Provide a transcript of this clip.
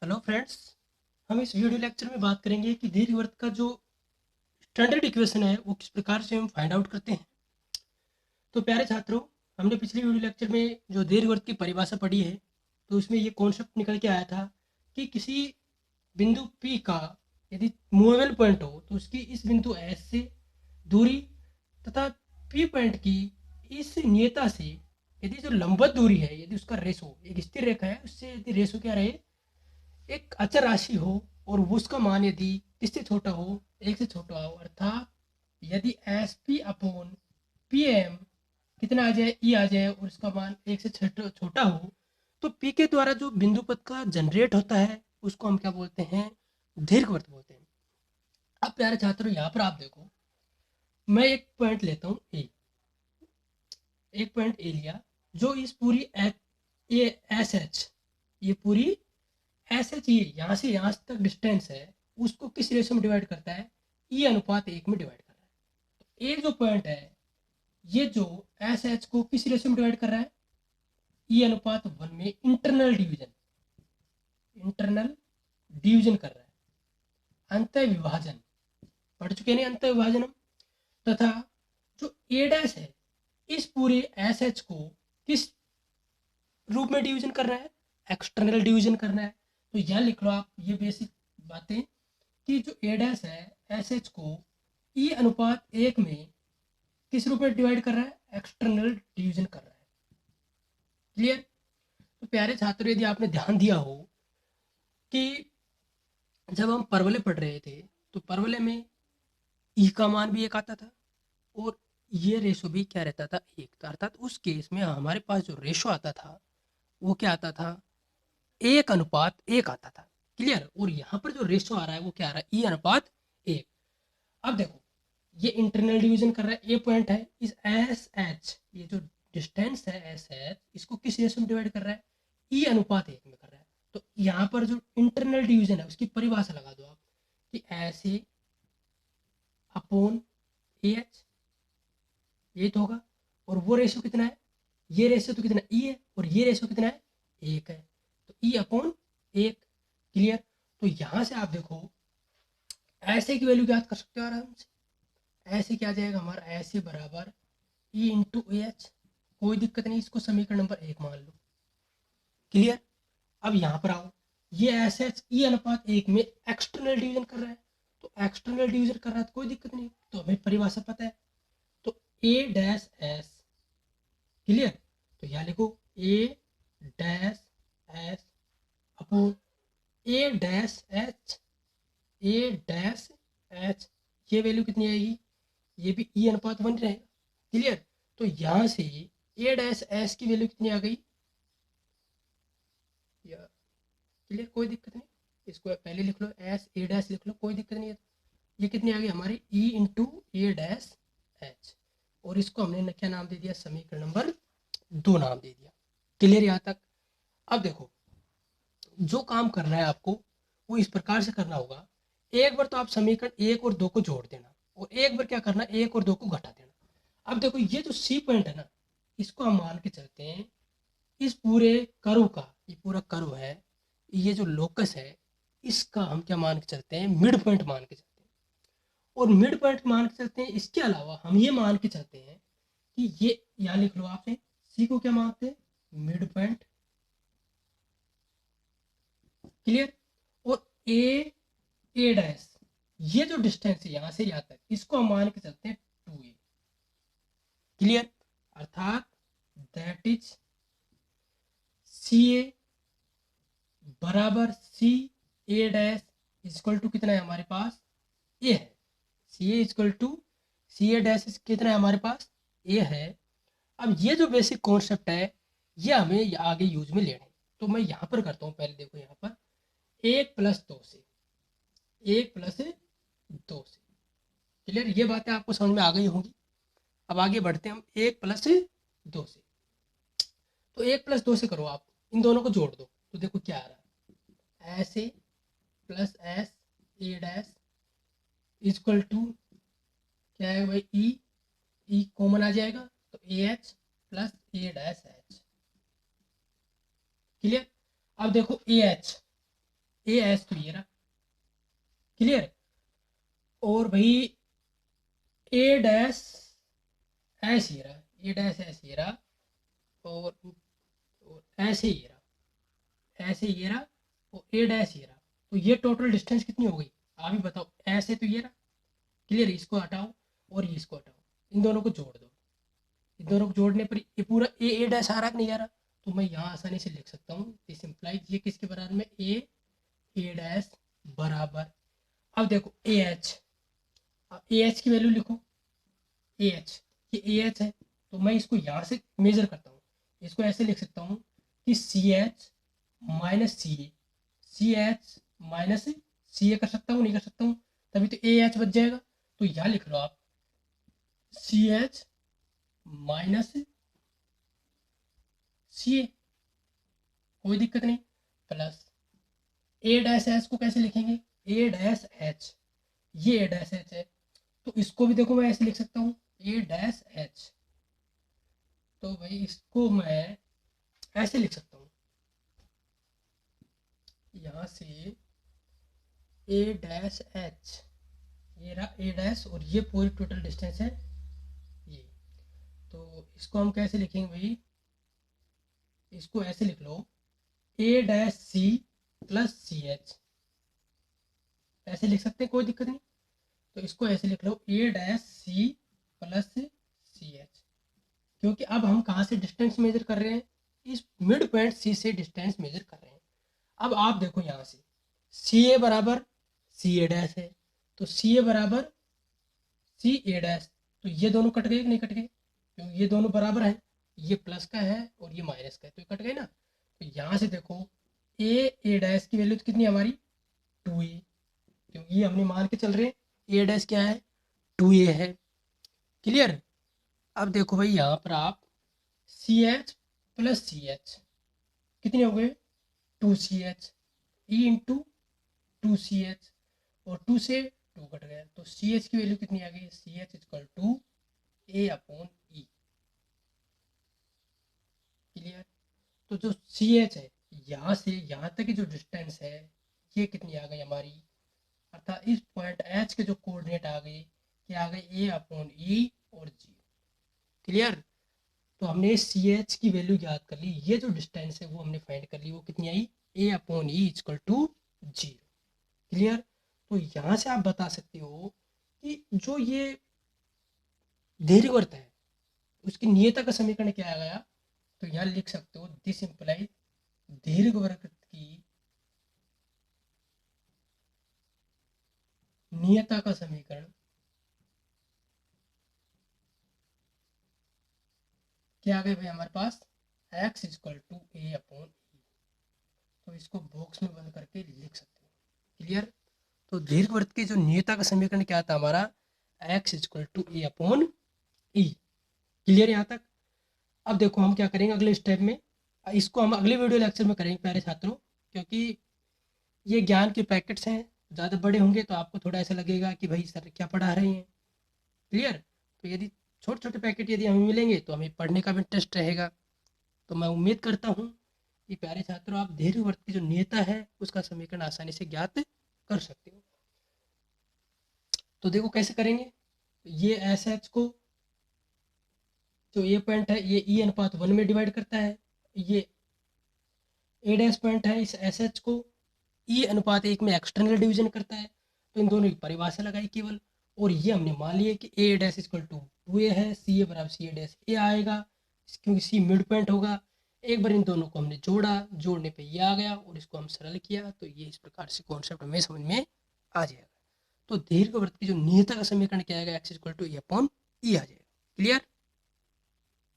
Hello friends. हम इस video lecture में बात करेंगे कि दीर्घवृत्त का जो स्टैंडर्ड इक्वेशन है वो किस प्रकार से हम फाइंड आउट करते हैं। तो प्यारे छात्रों, हमने पिछले वीडियो लेक्चर में जो दीर्घवृत्त की परिभाषा पढ़ी है, तो उसमें ये कॉन्सेप्ट निकल के आया था कि किसी बिंदु P का यदि मूवेबल पॉइंट हो तो उसकी इस बिंदु S से दूरी तथा P पॉइंट की इस नियता से यदि जो लंबवत दूरी है, यदि उसका रेशो एक स्थिर रेखा है, उससे यदि रेशो क्या रहे, एक अचर राशि हो और उसका मान यदि किससे छोटा हो, एक से छोटा हो, अर्थात यदि S P upon P M कितना आ जाए, ई आ जाए और उसका मान एक से छोटा हो, तो पी के द्वारा जो बिंदु पथ का जनरेट होता है उसको हम क्या बोलते हैं, दीर्घवृत्त बोलते हैं। अब प्यारे छात्रों, यहाँ पर आप देखो, मैं एक पॉइंट लेता हूँ ए, एक पॉइंट ए लिया जो इस पूरी एस एच, ये पूरी एस एच, ये यहाँ से यहाँ तक डिस्टेंस है, उसको किस रेशो में डिवाइड करता है, ई अनुपात एक में डिवाइड कर रहा है। तो एक जो पॉइंट है, ये जो एस एच को किस रेशो में डिवाइड कर रहा है, ई अनुपात वन में इंटरनल डिवीजन, इंटरनल डिवीजन कर रहा है, अंत विभाजन पढ़ चुके नहीं, अंत विभाजन हम। तथा जो ए डैश है, इस पूरे एस एच को किस रूप में डिवीजन कर रहा है, एक्सटर्नल डिवीजन करना है। तो यह लिख लो आप ये बेसिक बातें कि जो ए डैश है एस एच को ई अनुपात एक में किस रूप में डिवाइड कर रहा है, एक्सटर्नल डिवीजन कर रहा है। क्लियर। तो प्यारे छात्रों, यदि आपने ध्यान दिया हो कि जब हम परवले पढ़ रहे थे तो परवले में ई का मान भी एक आता था और ये रेशो भी क्या रहता था, एक था। अर्थात उस केस में हमारे पास जो रेशो आता था वो क्या आता था, एक अनुपात एक आता था। क्लियर। और यहाँ पर जो रेशो आ रहा है वो क्या आ रहा है, ई अनुपात एक। अब देखो, ये इंटरनल डिवीजन कर रहा है, ए पॉइंट है, इस एस एच, ये जो डिस्टेंस है एस एच, इसको किस रेशो में डिवाइड कर रहा है, ई अनुपात एक में कर रहा है। तो यहाँ पर जो इंटरनल डिवीजन है उसकी परिभाषा लगा दो आप कि S A upon A H, ये तो होगा। और वो रेशो कितना है, ये रेशो तो कितना ई है और ये रेशो कितना है, एक है, तो ई अपॉन एक। क्लियर। तो यहां से आप देखो, ऐसे की वैल्यू ज्ञात कर सकते हो आराम से। ऐसे क्या जाएगा हमारा, ऐसे बराबर ई इंटू ए एच, कोई दिक्कत नहीं, इसको समीकरण नंबर एक मान लो। क्लियर। अब यहाँ पर आओ, ये एस एच ई अनुपात एक में एक्सटर्नल डिवीजन कर रहा है, तो एक्सटर्नल डिवीजन कर रहा है तो कोई दिक्कत नहीं, तो हमें परिभाषा पता है। तो ए डैश एस, क्लियर। तो यहाँ लिखो ए डैश एस अपॉन ए डैश एच, ए डैश एच, ये वैल्यू कितनी आएगी, ये भी ई अनुपात वन रहेगा। क्लियर। तो यहाँ से ए डैश एस की वैल्यू कितनी आ गई, क्लियर, कोई दिक्कत नहीं, इसको पहले लिख लो, एस ए डैश लिख लो, कोई दिक्कत नहीं है। ये कितनी आ गई हमारी, ई इंटू ए डैश एच, और इसको हमने क्या नाम दे दिया, समीकरण नंबर दो नाम दे दिया। क्लियर यहाँ तक। अब देखो, जो काम करना है आपको वो इस प्रकार से करना होगा, एक बार तो आप समीकरण एक और दो को जोड़ देना और एक बार क्या करना, एक और दो को घटा देना। अब देखो, ये जो सी पॉइंट है ना, इसको हम मान के चलते हैं इस पूरे कर्व का, ये पूरा कर्व है, ये जो लोकस है इसका हम क्या मान के चलते हैं, मिड पॉइंट मान के चलते हैं। और मिड पॉइंट मान के चलते हैं, इसके अलावा हम ये मान के चलते हैं कि ये, यहाँ लिख लो आपने, सी को क्या मानते हैं, मिड पॉइंट। क्लियर। और ए डैश, ये जो डिस्टेंस है यहाँ से यहाँ तक, इसको हम मान के चलते हैं 2a। क्लियर। अर्थात दैट इज सी ए बराबर C A dash equal to कितना है हमारे पास, ए है। C A equal to C A dash कितना है हमारे पास, ए है। अब ये जो बेसिक कॉन्सेप्ट है ये हमें आगे यूज में लेना है, तो मैं यहाँ पर करता हूँ, पहले देखो यहाँ पर एक प्लस दो से, एक प्लस दो से। क्लियर। ये बातें आपको समझ में आ गई होंगी। अब आगे बढ़ते हैं हम, एक प्लस दो से, तो एक प्लस दो से करो आप, इन दोनों को जोड़ दो तो देखो क्या आ रहा है, ऐसे plus S A dash equal to क्या है भाई, ई कॉमन आ जाएगा तो A H plus A dash H. Clear. अब देखो ए एच, ए एस तो ये रहा, क्लियर। और भाई ए डैश एस ये रहा, ए डैश एस ये रहा, और ऐसे ये रहा, ऐसे ये रहा, और ए डैश ये रहा। तो ये टोटल डिस्टेंस कितनी हो गई आप ही बताओ। ऐसे तो ये रहा, क्लियर। इसको हटाओ और ये इसको हटाओ, इन दोनों को जोड़ दो। इन दोनों को जोड़ने पर ये पूरा ए डैश आ रहा कि नहीं आ रहा। तो मैं यहाँ आसानी से लिख सकता हूँ दिस इम्प्लाइज ये किसके बराबर में, ए डैश बराबर। अब देखो ए एच, अब ए एच की वैल्यू लिखो। ए एच, ये ए एच है, तो मैं इसको यहाँ से मेजर करता हूँ। इसको ऐसे लिख सकता हूँ कि सी एच माइनस सी ए, सी एच माइनस सी ए कर सकता हूँ, नहीं कर सकता हूँ, तभी तो ए एच बच जाएगा। तो यहाँ लिख लो आप सी एच माइनस सी ए, कोई दिक्कत नहीं, प्लस ए डैश एच को कैसे लिखेंगे, ए डैश एच, ये ए डैश एच है, तो इसको भी देखो मैं ऐसे लिख सकता हूँ ए डैश एच। तो भाई इसको मैं ऐसे लिख सकता हूँ, यहाँ से ए डैश एच, ये रहा ए डैश, और ये पूरी टोटल डिस्टेंस है ये। तो इसको हम कैसे लिखेंगे भाई, इसको ऐसे लिख लो A dash C plus C H, ऐसे लिख सकते हैं, कोई दिक्कत नहीं। तो इसको ऐसे लिख लो A dash C plus C H, क्योंकि अब हम कहाँ से डिस्टेंस मेजर कर रहे हैं, इस मिड पॉइंट सी से डिस्टेंस मेजर कर रहे हैं। अब आप देखो यहाँ से सी ए बराबर सी ए डैश है, तो सी ए बराबर सी ए डैश, तो ये दोनों कट गए कि नहीं कट गए, क्योंकि ये दोनों बराबर हैं, ये प्लस का है और ये माइनस का है, तो ये कट गए ना। तो यहाँ से देखो ए डैश की वैल्यू तो कितनी है हमारी, 2a, क्योंकि ये हमने मान के चल रहे हैं ए डैश क्या है, 2a है, क्लियर। अब देखो भाई यहाँ पर आप C H plus C H कितने हो गए, 2ch, ई इंटू 2ch, और 2 से 2 कट गया, तो सी एच की वैल्यू कितनी आ गई, C H equal to A upon E, clear. तो जो सी एच है यहाँ से यहाँ तक की जो डिस्टेंस है ये कितनी आ गई हमारी, अर्थात इस पॉइंट एच के जो कोऑर्डिनेट आ गए क्या आ गए, ए अपॉन ई और जी, क्लियर। तो हमने सी एच की वैल्यू याद कर ली, ये जो डिस्टेंस है वो हमने फाइंड कर ली, वो कितनी आई, A upon E equal to 0, clear. तो यहाँ से आप बता सकते हो कि जो ये दीर्घवृत्त है उसकी नियता का समीकरण क्या आ गया। तो यहाँ लिख सकते हो दिस इंप्लाइज दीर्घवृत्त की नियता का समीकरण क्या आ गया भाई हमारे पास, x equal to A upon E. तो इसको बॉक्स में बंद करके लिख सकते हो, क्लियर। तो दीर्घवृत्त की जो नियता का समीकरण क्या था हमारा, x equal to A upon E, clear यहाँ तक। अब देखो हम क्या करेंगे अगले स्टेप में, इसको हम अगले वीडियो लेक्चर में करेंगे प्यारे छात्रों, क्योंकि ये ज्ञान के पैकेट्स हैं, ज़्यादा बड़े होंगे तो आपको थोड़ा ऐसा लगेगा कि भाई सर क्या पढ़ा रहे हैं, क्लियर। तो यदि छोटे छोटे पैकेट यदि हमें मिलेंगे तो हमें पढ़ने का भी इंटरेस्ट रहेगा। तो मैं उम्मीद करता हूँ कि प्यारे छात्रों आप दीर्घवृत्त की जो नियता है उसका समीकरण आसानी से ज्ञात कर सकते हो। तो देखो कैसे करेंगे, ये एस एच को जो ये पॉइंट है ये ई अनुपात 1 में डिवाइड करता है, ये ए डैश पॉइंट है इस एस एच को ई अनुपात 1 में एक्सटर्नल डिवीजन करता है। तो इन दोनों की परिभाषा लगाई केवल, और ये हमने मान लिया कि ए डैश इक्वल टू 2a है, सी ए बराबर सी ए डैश ए आएगा, क्योंकि सी मिड पॉइंट होगा। एक बार इन दोनों को हमने जोड़ा, जोड़ने पे ये आ गया और इसको हम सरल किया, तो ये इस प्रकार से कॉन्सेप्ट हमें समझ में आ जाएगा। तो दीर्घवृत्त की जो नियता का समीकरण क्या आएगा, X equal to A upon E आ जाएगा, क्लियर।